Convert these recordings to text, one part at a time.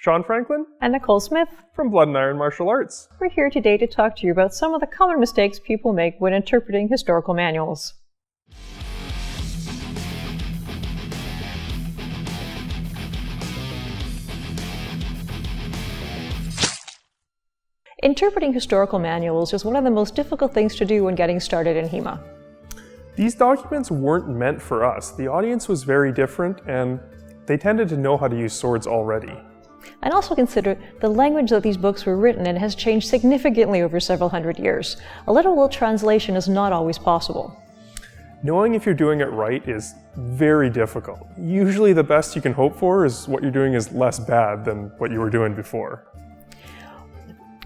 Sean Franklin and Nicole Smith from Blood and Iron Martial Arts. We're here today to talk to you about some of the common mistakes people make when interpreting historical manuals. Interpreting historical manuals is one of the most difficult things to do when getting started in HEMA. These documents weren't meant for us. The audience was very different, and they tended to know how to use swords already. And also consider the language that these books were written in has changed significantly over several hundred years. A literal translation is not always possible. Knowing if you're doing it right is very difficult. Usually the best you can hope for is what you're doing is less bad than what you were doing before.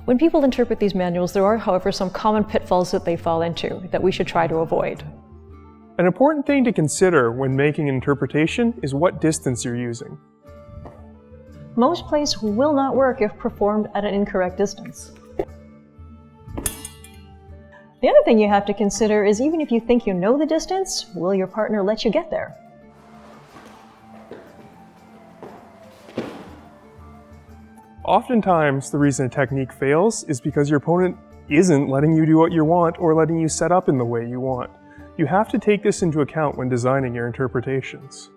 When people interpret these manuals, there are, however, some common pitfalls that they fall into that we should try to avoid. An important thing to consider when making an interpretation is what distance you're using. Most plays will not work if performed at an incorrect distance. The other thing you have to consider is even if you think you know the distance, will your partner let you get there? Oftentimes, the reason a technique fails is because your opponent isn't letting you do what you want or letting you set up in the way you want. You have to take this into account when designing your interpretations.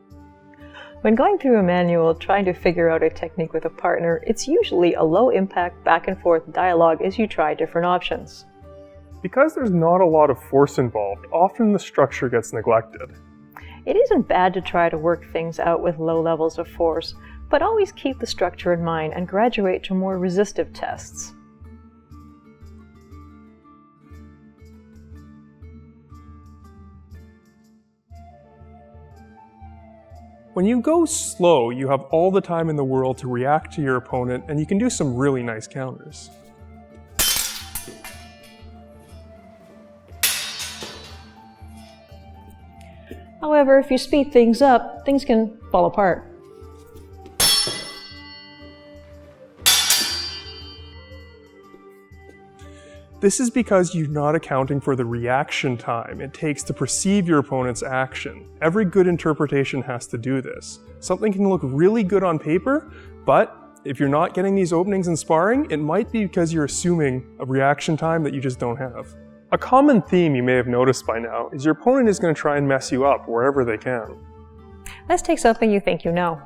When going through a manual trying to figure out a technique with a partner, it's usually a low-impact back-and-forth dialogue as you try different options. Because there's not a lot of force involved, often the structure gets neglected. It isn't bad to try to work things out with low levels of force, but always keep the structure in mind and graduate to more resistive tests. When you go slow, you have all the time in the world to react to your opponent, and you can do some really nice counters. However, if you speed things up, things can fall apart. This is because you're not accounting for the reaction time it takes to perceive your opponent's action. Every good interpretation has to do this. Something can look really good on paper, but if you're not getting these openings in sparring, it might be because you're assuming a reaction time that you just don't have. A common theme you may have noticed by now is your opponent is going to try and mess you up wherever they can. Let's take something you think you know.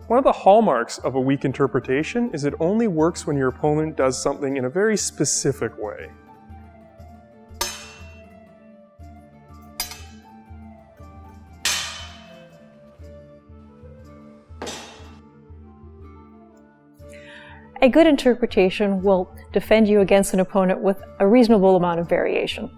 One of the hallmarks of a weak interpretation is it only works when your opponent does something in a very specific way. A good interpretation will defend you against an opponent with a reasonable amount of variation.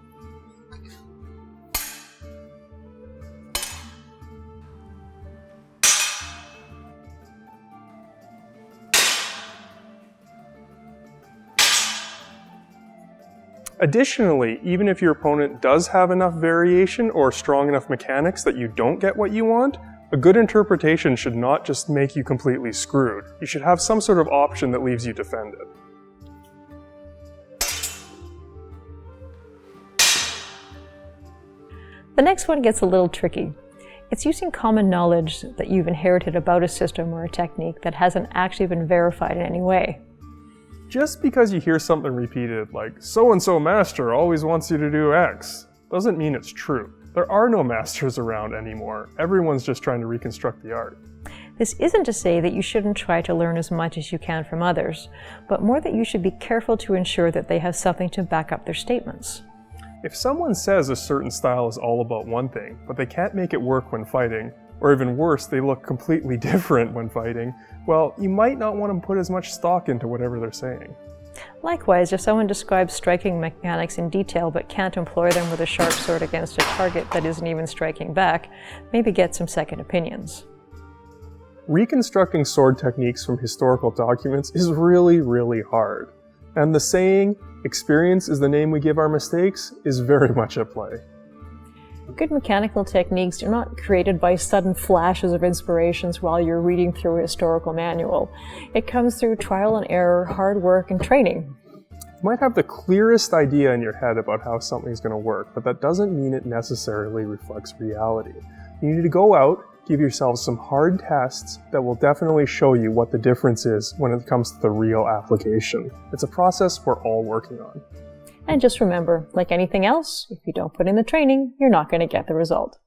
Additionally, even if your opponent does have enough variation or strong enough mechanics that you don't get what you want, a good interpretation should not just make you completely screwed. You should have some sort of option that leaves you defended. The next one gets a little tricky. It's using common knowledge that you've inherited about a system or a technique that hasn't actually been verified in any way. Just because you hear something repeated, like, so-and-so master always wants you to do X, doesn't mean it's true. There are no masters around anymore. Everyone's just trying to reconstruct the art. This isn't to say that you shouldn't try to learn as much as you can from others, but more that you should be careful to ensure that they have something to back up their statements. If someone says a certain style is all about one thing, but they can't make it work when fighting, or even worse, they look completely different when fighting, well, you might not want to put as much stock into whatever they're saying. Likewise, if someone describes striking mechanics in detail but can't employ them with a sharp sword against a target that isn't even striking back, maybe get some second opinions. Reconstructing sword techniques from historical documents is really, really hard. And the saying, "Experience is the name we give our mistakes," is very much at play. Good mechanical techniques are not created by sudden flashes of inspirations while you're reading through a historical manual. It comes through trial and error, hard work, and training. You might have the clearest idea in your head about how something's going to work, but that doesn't mean it necessarily reflects reality. You need to go out, Give yourselves some hard tests that will definitely show you what the difference is when it comes to the real application. It's a process we're all working on. And just remember, like anything else, if you don't put in the training, you're not going to get the result.